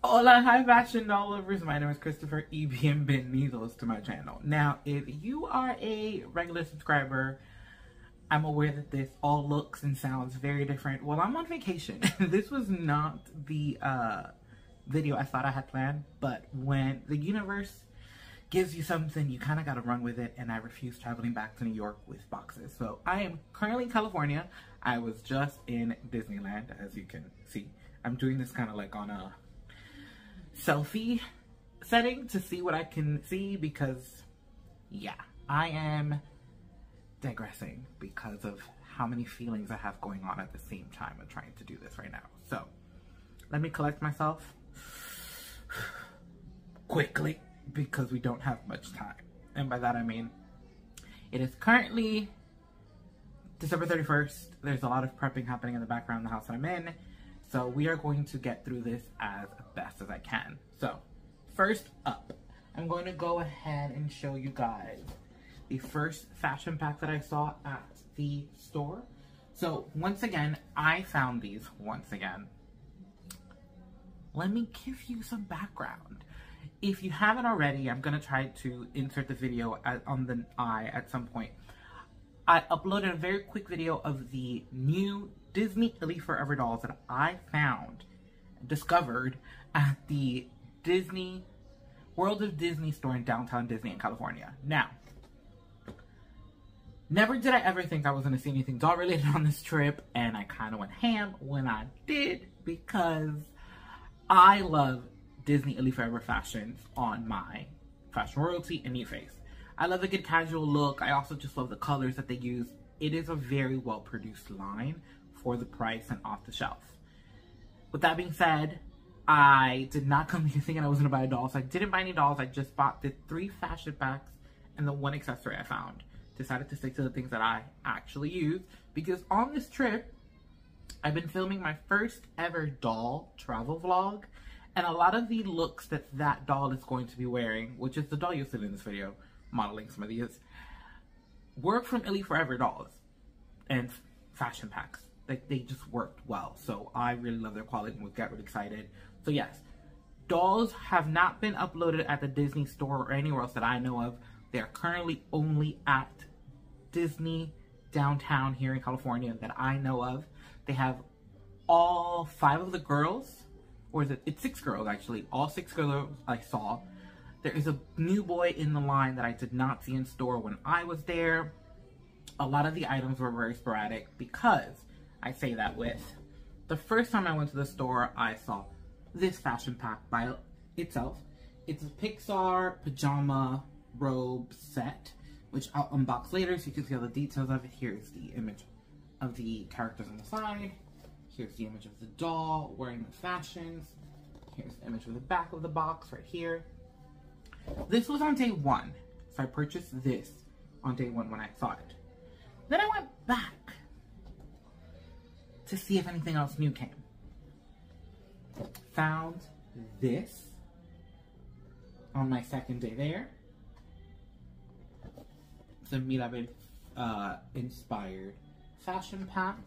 Hola, hi fashion doll lovers. My name is Christopher y bienvenidos to my channel. Now, if you are a regular subscriber, I'm aware that this all looks and sounds very different. Well, I'm on vacation. This was not the video I thought I had planned, but when the universe gives you something, you kind of got to run with it, and I refuse traveling back to New York with boxes. So I am currently in California. I was just in Disneyland, as you can see. I'm doing this kind of like on a selfie setting to see what I can see because, yeah, I am digressing because of how many feelings I have going on at the same time of trying to do this right now. So let me collect myself quickly because we don't have much time. And by that I mean it is currently December 31st. There's a lot of prepping happening in the background in the house that I'm in. So we are going to get through this as best as I can. So first up, I'm going to go ahead and show you guys the first fashion pack that I saw at the store. So once again, I found these once again. Let me give you some background. If you haven't already, I'm going to try to insert the video on the eye at some point. I uploaded a very quick video of the new Disney ILY Forever dolls that I discovered at the Disney World of Disney store in downtown Disney in California. Now, never did I ever think I was going to see anything doll related on this trip, and I kind of went ham when I did because I love Disney ILY Forever fashions on my Fashion Royalty and New Face. I love a good casual look. I also just love the colors that they use. It is a very well produced line for the price and off the shelf. With that being said, I did not come here thinking I was going to buy a doll, so I didn't buy any dolls. I just bought the 3 fashion packs and the 1 accessory I found. Decided to stick to the things that I actually use because on this trip, I've been filming my first ever doll travel vlog, and a lot of the looks that that doll is going to be wearing, which is the doll you'll see in this video, modeling some of these, work from ILY Forever dolls and fashion packs. Like, they just worked well. So I really love their quality and was get really excited. So yes, dolls have not been uploaded at the Disney store or anywhere else that I know of. They are currently only at Disney downtown here in California that I know of. They have all 5 of the girls, or is it? It's 6 girls actually. All 6 girls I saw. There is a new boy in the line that I did not see in store when I was there. A lot of the items were very sporadic because I say that with the first time I went to the store, I saw this fashion pack by itself. It's a Pixar pajama robe set, which I'll unbox later so you can see all the details of it. Here's the image of the characters on the side. Here's the image of the doll wearing the fashions. Here's the image of the back of the box right here. This was on day 1, so I purchased this on day 1 when I saw it. Then I went back to see if anything else new came. Found this on my second day there. It's a Mirabel inspired fashion pack.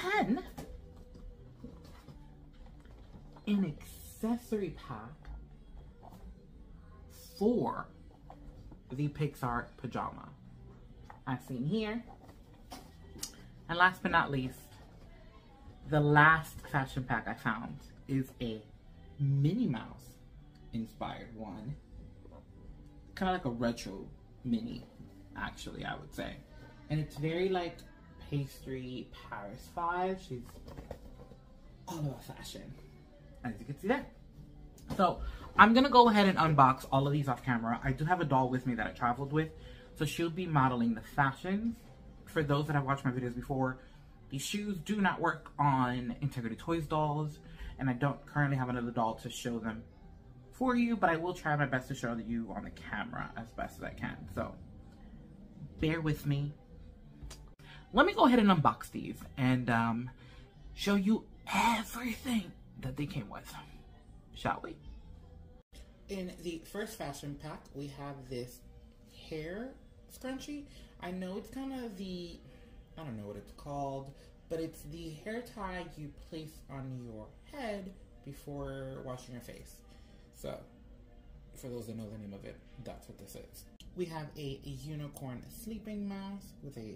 Then an accessory pack for the Pixar pajama, as seen here. And last but not least, the last fashion pack I found is a Minnie Mouse inspired one. Kind of like a retro Minnie, actually, I would say. And it's very like pastry Paris vibe. She's all about fashion, as you can see there. So I'm gonna go ahead and unbox all of these off camera. I do have a doll with me that I traveled with, so she'll be modeling the fashions. For those that have watched my videos before, these shoes do not work on Integrity Toys dolls, and I don't currently have another doll to show them for you, but I will try my best to show you on the camera as best as I can. So bear with me. Let me go ahead and unbox these and show you everything that they came with, shall we? In the first fashion pack, we have this hair scrunchie. I know it's kind of the, I don't know what it's called, but it's the hair tie you place on your head before washing your face. So, for those that know the name of it, that's what this is. We have a unicorn sleeping mask with a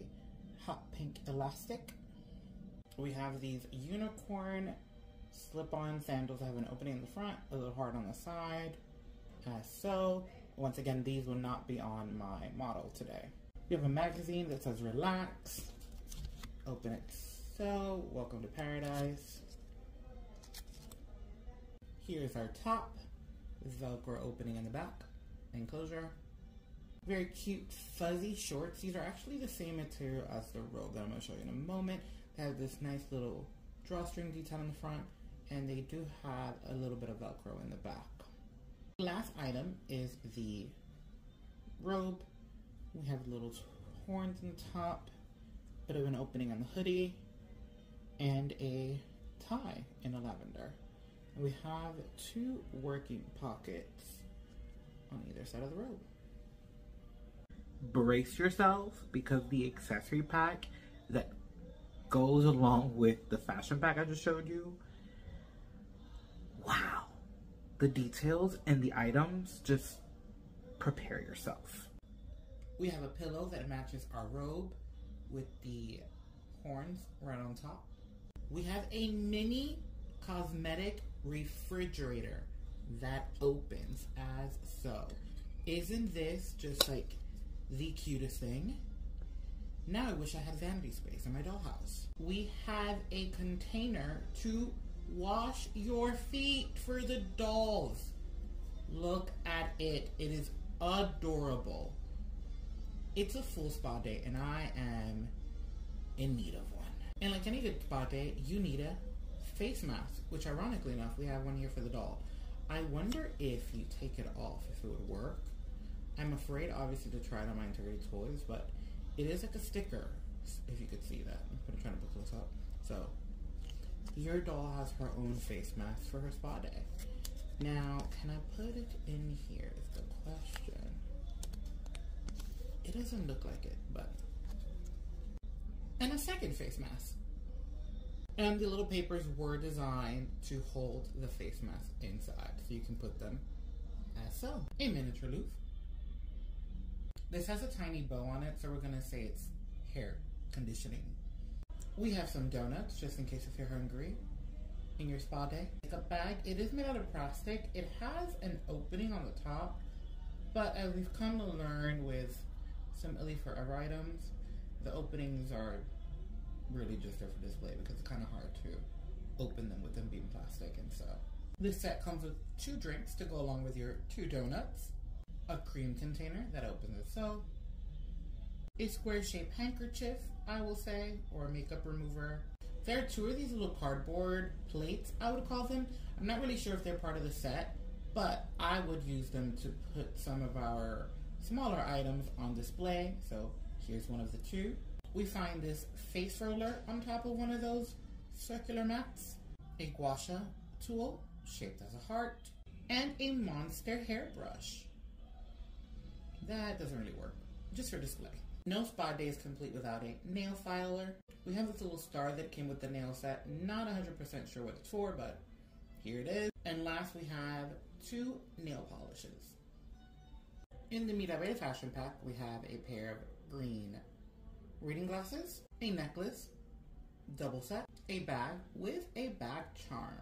hot pink elastic. We have these unicorn slip-on sandals that have an opening in the front, a little hard on the side, as so. Once again, these will not be on my model today. We have a magazine that says relax. Open it so. Welcome to paradise. Here's our top. Velcro opening in the back. Enclosure. Very cute fuzzy shorts. These are actually the same material as the robe that I'm going to show you in a moment. They have this nice little drawstring detail in the front, and they do have a little bit of Velcro in the back. The last item is the robe. We have little horns in the top, bit of an opening on the hoodie, and a tie in a lavender. And we have 2 working pockets on either side of the robe. Brace yourselves, because the accessory pack that goes along with the fashion pack I just showed you, wow, the details and the items, just prepare yourself. We have a pillow that matches our robe with the horns right on top. We have a mini cosmetic refrigerator that opens as so. Isn't this just like the cutest thing? Now I wish I had vanity space in my dollhouse. We have a container to wash your feet for the dolls. Look at it. It is adorable. It's a full spa day and I am in need of one. And like any good spa day, you need a face mask, which ironically enough, we have one here for the doll. I wonder if you take it off, if it would work. I'm afraid obviously to try it on my Integrity Toys, but it is like a sticker, if you could see that. I'm trying to put close up. So, your doll has her own face mask for her spa day. Now, can I put it in here is the question. It doesn't look like it, but. And a second face mask. And the little papers were designed to hold the face mask inside, so you can put them as so. A miniature loofah. This has a tiny bow on it, so we're gonna say it's hair conditioning. We have some donuts, just in case if you're hungry in your spa day. A bag, it is made out of plastic. It has an opening on the top, but as we've come to learn with some ILY Forever items, the openings are really just there for display because it's kind of hard to open them with them being plastic. And so this set comes with 2 drinks to go along with your 2 donuts, a cream container that opens as so, a square shaped handkerchief, I will say, or a makeup remover. There are 2 of these little cardboard plates, I would call them. I'm not really sure if they're part of the set, but I would use them to put some of our smaller items on display. So here's one of the 2. We find this face roller on top of one of those circular mats, a gua sha tool shaped as a heart, and a monster hairbrush. That doesn't really work, just for display. No spa day is complete without a nail filer. We have this little star that came with the nail set. Not 100% sure what it's for, but here it is. And last we have 2 nail polishes. In the Mirabe fashion pack, we have a pair of green reading glasses, a necklace, double set, a bag with a bag charm.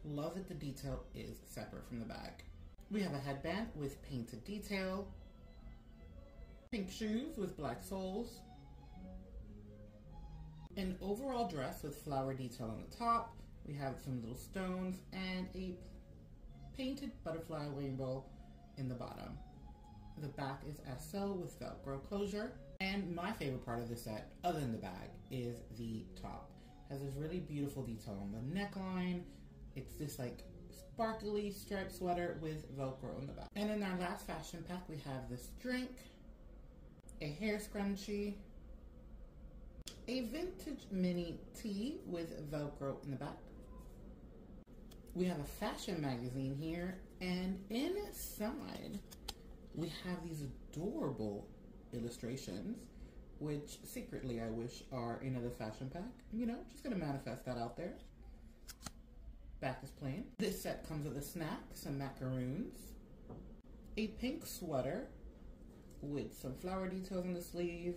Love that the detail is separate from the bag. We have a headband with painted detail, pink shoes with black soles, an overall dress with flower detail on the top. We have some little stones and a painted butterfly rainbow in the bottom. The back is as so with Velcro closure. And my favorite part of the set, other than the bag, is the top. It has this really beautiful detail on the neckline. It's this like sparkly striped sweater with Velcro in the back. And in our last fashion pack, we have this drink, a hair scrunchie, a vintage mini tee with Velcro in the back. We have a fashion magazine here, and inside we have these adorable illustrations which secretly I wish are in another fashion pack. You know, just gonna manifest that out there. Back is plain. This set comes with a snack, some macaroons, a pink sweater with some flower details on the sleeve,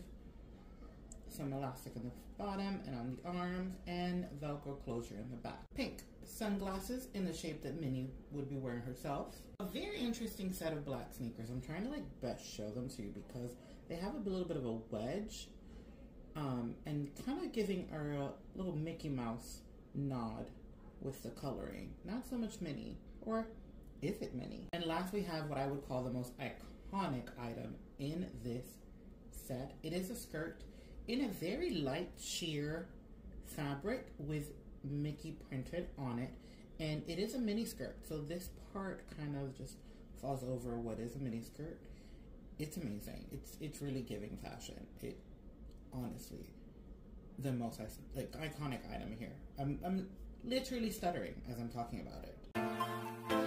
some elastic in the bottom and on the arms, and Velcro closure in the back. Pink sunglasses in the shape that Minnie would be wearing herself. A very interesting set of black sneakers. I'm trying to like best show them to you because they have a little bit of a wedge and kind of giving her a little Mickey Mouse nod with the coloring. Not so much Minnie, or is it Minnie? And last we have what I would call the most iconic item in this set. It is a skirt in a very light sheer fabric with Mickey printed on it, and it is a mini skirt, so this part kind of just falls over what is a mini skirt. It's amazing. It's really giving fashion. It honestly the most like iconic item here. I'm literally stuttering as I'm talking about it.